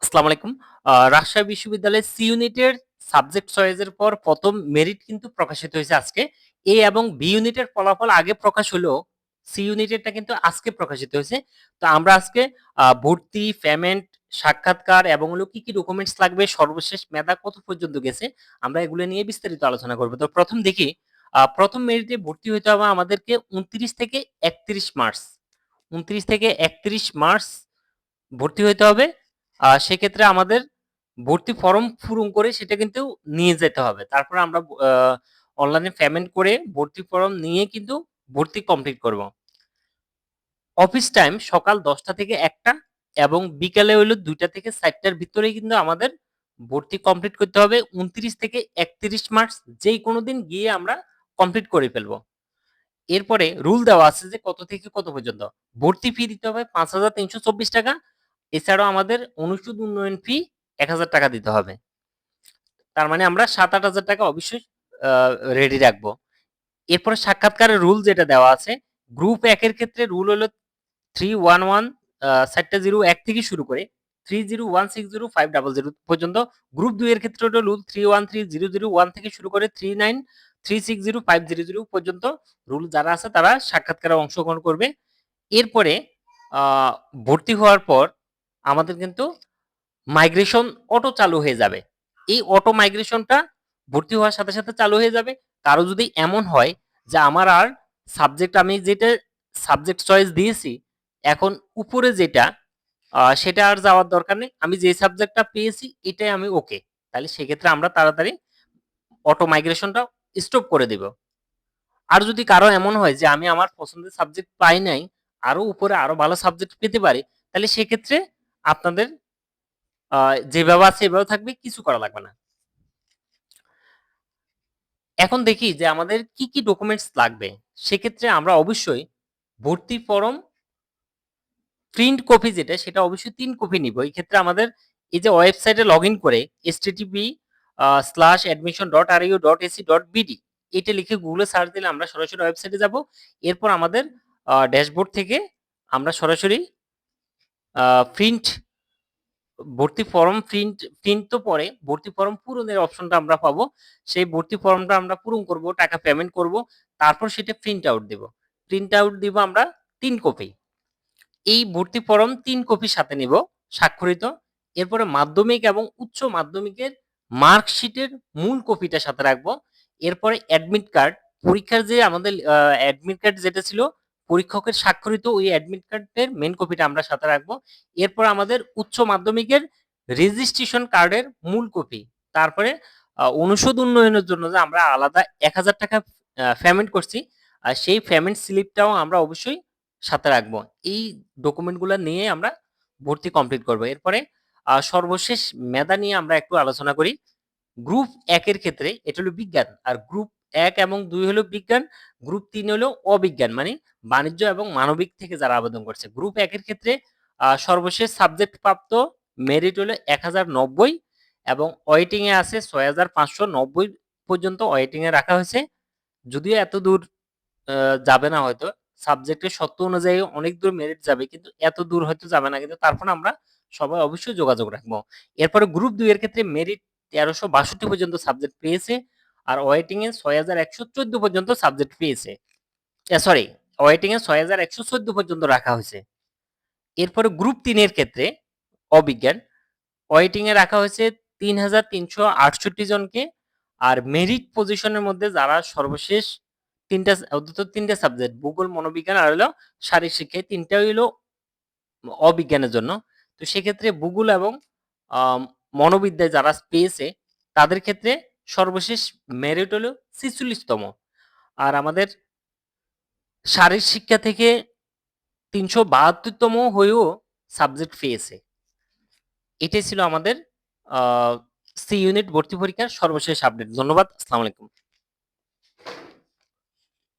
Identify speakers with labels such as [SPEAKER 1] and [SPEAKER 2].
[SPEAKER 1] আসসালামু আলাইকুম। রাজশাহী বিশ্ববিদ্যালয়ের সি ইউনিটের সাবজেক্ট চয়েসের পর ১ম মেরিট কিন্তু প্রকাশিত হয়েছে আজকে। এ এবং বি ইউনিটের ফলাফল আগে প্রকাশ হলেও সি ইউনিটেরটা কিন্তু আজকে প্রকাশিত হয়েছে। তো আমরা আজকে ভর্তি, পেমেন্ট, সাক্ষাৎকার এবং হলো কি ডকুমেন্টস লাগবে, সর্বশেষ মেধা কত পর্যন্ত গেছে, আমরা এগুলো নিয়ে বিস্তারিত আলোচনা করব। তো ১ম দেখি ১ম মেরিটে ভর্তি হইতে হবে আমাদেরকে ২৯ থেকে ৩১ মার্চ। ২৯ থেকে ৩১ মার্চ ভর্তি হইতে হবে। সেক্ষেত্রে আমাদের ভর্তি ফরম পূরণ করে সেটা কিন্তু নিয়ে যেতে হবে। তারপরে আমরা অনলাইনে পেমেন্ট করে ভর্তি ফরম নিয়ে কিন্তু ভর্তি কমপ্লিট করব। অফিস টাইম সকাল ১০টা থেকে ১টা এবং বিকালে হইলো ২টা থেকে ৪টার ভিতরেই কিন্তু আমাদের ভর্তি কমপ্লিট করতে হবে। ২৯ থেকে ৩১ মার্চ যেই কোনো দিন গিয়ে আমরা কমপ্লিট করে ফেলবো। এরপরে রুল দেওয়া আছে যে কত থেকে কত পর্যন্ত। ভর্তি ফি দিতে হবে ৳৫,৩২৪ এছাড়াও আমাদের অনুষদ উন্নয়ন ফি ৳১,০০০ দিতে হবে। তার মানে আমরা ৳৭,০০০-৮,০০০ অবশ্যই আ রেডি রাখবো। এরপরে সাক্ষাৎকারের রুল যেটা দেওয়া আছে, গ্রুপ ১ এর ক্ষেত্রে রুল হলো 311 4টা 01 থেকে শুরু করে 30160500 পর্যন্ত। গ্রুপ ২ এর ক্ষেত্রে হলো রুল 313001 থেকে শুরু করে 39360500 পর্যন্ত রুল যারা আছে তারা সাক্ষাৎকারে অংশগ্রহণ করবে। এরপরে আ ভর্তি হওয়ার পর আমাদের কিন্তু মাইগ্রেশন অটো চালু হয়ে যাবে। এই অটো মাইগ্রেশনটা ভর্তি হওয়ার সাথে, সাথে চালু হয়ে যাবে। কারো যদি এমন হয় যে আমার আর সাবজেক্ট আমি যেটা সাবজেক্ট চয়েস দিয়েছি, এখন উপরে যেটা সেটা আর যাওয়ার দরকার নেই। আমি যে সাবজেক্টটা পেয়েছি এটাই আমি ওকে। তাহলে সেক্ষেত্রে আমরা তাড়াতাড়ি অটো মাইগ্রেশনটা স্টপ করে দিব। আর যদি কারো এমন হয় যে আমি আমার পছন্দের সাবজেক্ট পাই নাই, আরো উপরে আরো ভালো সাবজেক্ট পেতে পারি, তাহলে সেক্ষেত্রে আপনাদের যেভাবে আছে এভাবে থাকবে, কিছু করা লাগবে না। এখন দেখি যে আমাদের কি ডকুমেন্টস লাগবে। সেক্ষেত্রে আমরা অবশ্যই ভর্তি ফরম প্রিন্ট কপি যেটা সেটা অবশ্যই ৩ কপি নিব। এই ক্ষেত্রে আমাদের এই যে ওয়েবসাইটে লগইন করে http:/admission.ru.ac.bd এটা লিখে গুগলে সার্চ দিলে আমরা সরাসরি ওয়েবসাইটে যাব। এরপর আমাদের ড্যাশবোর্ড থেকে আমরা সরাসরি আ প্রিন্ট ভর্তি ফরম প্রিন্ট তো পরে ভর্তি ফরম পূরণের অপশনটা আমরা পাবো। সেই ভর্তি ফরমটা আমরা পূরণ করব, টাকা পেমেন্ট করব। তারপর সেটা প্রিন্ট আউট দিব। প্রিন্ট আউট দিব আমরা ৩ কপি। এই ভর্তি ফরম ৩ কপি সাথে নিব স্বাক্ষরিত। এরপরে মাধ্যমিক এবং উচ্চ মাধ্যমিকের মার্কশিটের মূল কপিটা সাথে রাখবো। এরপরে অ্যাডমিট কার্ড, পরীক্ষার যে আমাদের অ্যাডমিট কার্ড যেটা ছিল পরীক্ষকের স্বাক্ষরিত ওই অ্যাডমিট কার্ডের মেইন কপিটা আমরা সাথে রাখবো। এরপর আমাদের উচ্চ মাধ্যমিকের রেজিস্ট্রেশন কার্ডের মূল কপি। তারপরে অনুষদ উন্নয়নের জন্য যে আমরা আলাদা ৳১,০০০ পেমেন্ট করছি, সেই পেমেন্ট স্লিপটাও আমরা অবশ্যই সাথে রাখবো। এই ডকুমেন্টগুলা নিয়ে আমরা ভর্তি কমপ্লিট করব। এরপরে সর্বশেষ মেধা নিয়ে আমরা একটু আলোচনা করি। গ্রুপ ১ এর ক্ষেত্রে এটা হলো বিজ্ঞান। আর গ্রুপ ১ এবং ২ হলো বিজ্ঞান, গ্রুপ ৩ হলো অবিজ্ঞান মানে বাণিজ্য এবং মানবিক থেকে যারা আবেদন করছে। গ্রুপ ১ এর ক্ষেত্রে সর্বশেষ সাবজেক্ট প্রাপ্ত মেরিট হলো ১,০৯০ এবং ওয়েটিং এ আছে ৬,৫৯০ পর্যন্ত ওয়েটিং এ রাখা হয়েছে। যদিও এত দূর আ যাবে না হয়তো। সাবজেক্টের সত্ত্ব অনুযায়ী অনেক দূর মেরিট যাবে। কিন্তু এত দূর হয়তো যাবে না। কিন্তু তারপরে আমরা সবাই অবশ্যই যোগাযোগ রাখবো। এরপরে গ্রুপ ২ এর ক্ষেত্রে মেরিট ১৩৬২ পর্যন্ত সাবজেক্ট পেয়েছে। আর ওয়েটিং এ ৬,১১৪ পর্যন্ত সাবজেক্ট পেয়েছে। সরি, ওয়েটিং এ ৬,১১৪ পর্যন্ত রাখা হয়েছে। এরপরে গ্রুপ ৩ এর ক্ষেত্রে অবিজ্ঞান ওয়েটিং এ রাখা হয়েছে ৩,৩৬৮ জনকে। আর মেরিট পজিশনের মধ্যে যারা সর্বশেষ ৩ টা সাবজেক্ট ভূগোল, মনোবিজ্ঞান আর হলো শারীরিক শিক্ষা এই ৩ টাই হলো অবিজ্ঞানের জন্য। তো সেক্ষেত্রে ভূগোল এবং আম মনোবিদ্যায় যারা পেয়েছে তাদের ক্ষেত্রে সর্বশেষ মেরিট হলো ৪৬ তম। আর আমাদের শারীরিক শিক্ষা থেকে ৩৭২ তম হয়েও সাবজেক্ট পেয়েছে। এটাই ছিল আমাদের আ সি ইউনিট ভর্তি পরীক্ষার সর্বশেষ আপডেট। ধন্যবাদ। আসসালামু আলাইকুম।